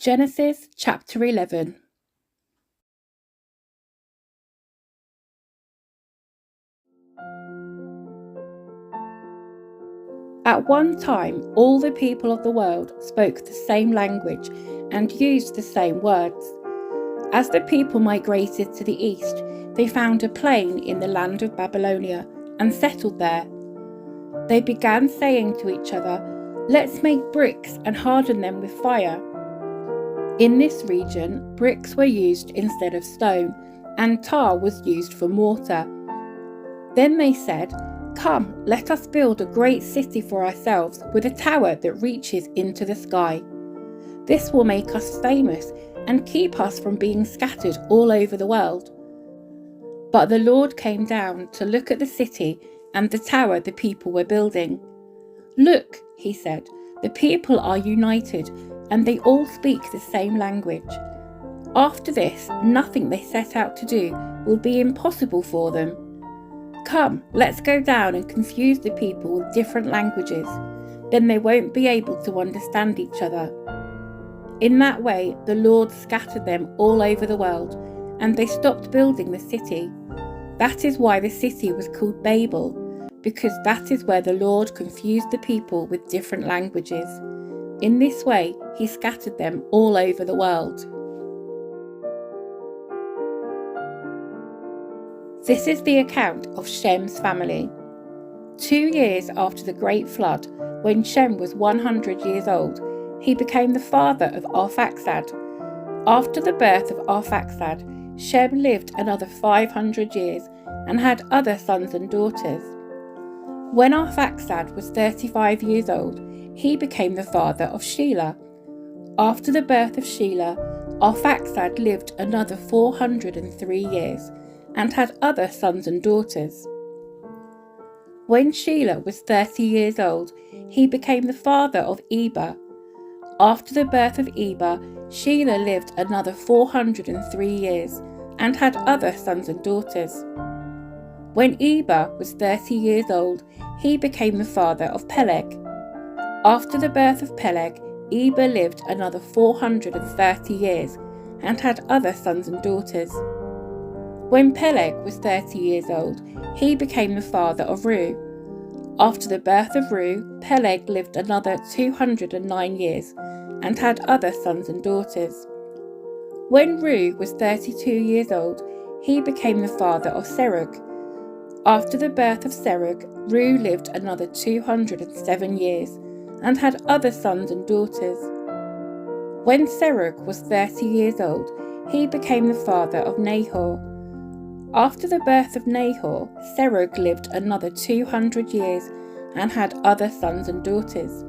Genesis chapter 11. At one time, all the people of the world spoke the same language and used the same words. As the people migrated to the east, they found a plain in the land of Babylonia and settled there. They began saying to each other, "Let's make bricks and harden them with fire." In this region, bricks were used instead of stone, and tar was used for mortar. Then they said, "Come, let us build a great city for ourselves with a tower that reaches into the sky. This will make us famous and keep us from being scattered all over the world." But the Lord came down to look at the city and the tower the people were building. "Look," he said, "the people are united, and they all speak the same language. After this, nothing they set out to do will be impossible for them. Come, let's go down and confuse the people with different languages. Then they won't be able to understand each other." In that way, the Lord scattered them all over the world, and they stopped building the city. That is why the city was called Babel, because that is where the Lord confused the people with different languages. In this way, he scattered them all over the world. This is the account of Shem's family. 2 years after the great flood, when Shem was 100 years old, he became the father of Arphaxad. After the birth of Arphaxad, Shem lived another 500 years and had other sons and daughters. When Arphaxad was 35 years old, he became the father of Shelah. After the birth of Shelah, Arphaxad lived another 403 years and had other sons and daughters. When Shelah was 30 years old, he became the father of Eber. After the birth of Eber, Shelah lived another 403 years and had other sons and daughters. When Eber was 30 years old, he became the father of Peleg. After the birth of Peleg, Eber lived another 430 years and had other sons and daughters. When Peleg was 30 years old, he became the father of Reu. After the birth of Reu, Peleg lived another 209 years and had other sons and daughters. When Reu was 32 years old, he became the father of Serug. After the birth of Serug, Reu lived another 207 years and had other sons and daughters. When Serug was 30 years old, he became the father of Nahor. After the birth of Nahor, Serug lived another 200 years and had other sons and daughters.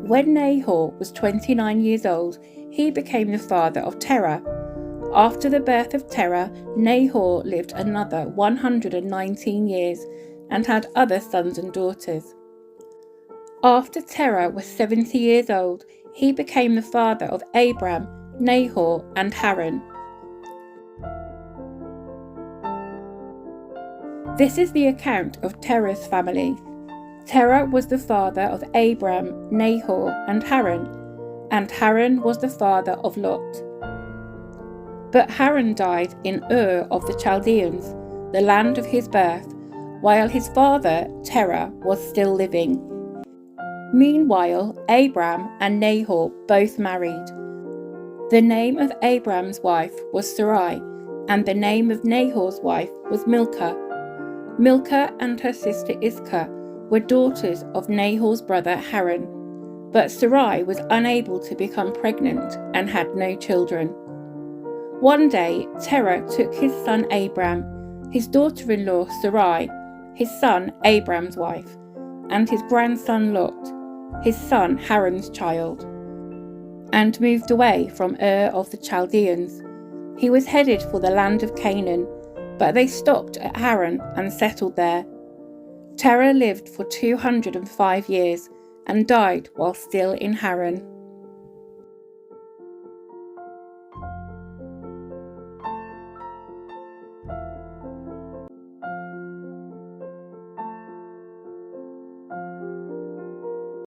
When Nahor was 29 years old, he became the father of Terah. After the birth of Terah, Nahor lived another 119 years and had other sons and daughters. After Terah was 70 years old, he became the father of Abram, Nahor, and Haran. This is the account of Terah's family. Terah was the father of Abram, Nahor, and Haran was the father of Lot. But Haran died in Ur of the Chaldeans, the land of his birth, while his father Terah was still living. Meanwhile, Abram and Nahor both married. The name of Abram's wife was Sarai, and the name of Nahor's wife was Milcah. Milcah and her sister Iscah were daughters of Nahor's brother Haran, but Sarai was unable to become pregnant and had no children. One day, Terah took his son Abram, his daughter-in-law Sarai, his son Abram's wife, and his grandson Lot, his son Haran's child, and moved away from Ur of the Chaldeans. He was headed for the land of Canaan, but they stopped at Haran and settled there. Terah lived for 205 years and died while still in Haran.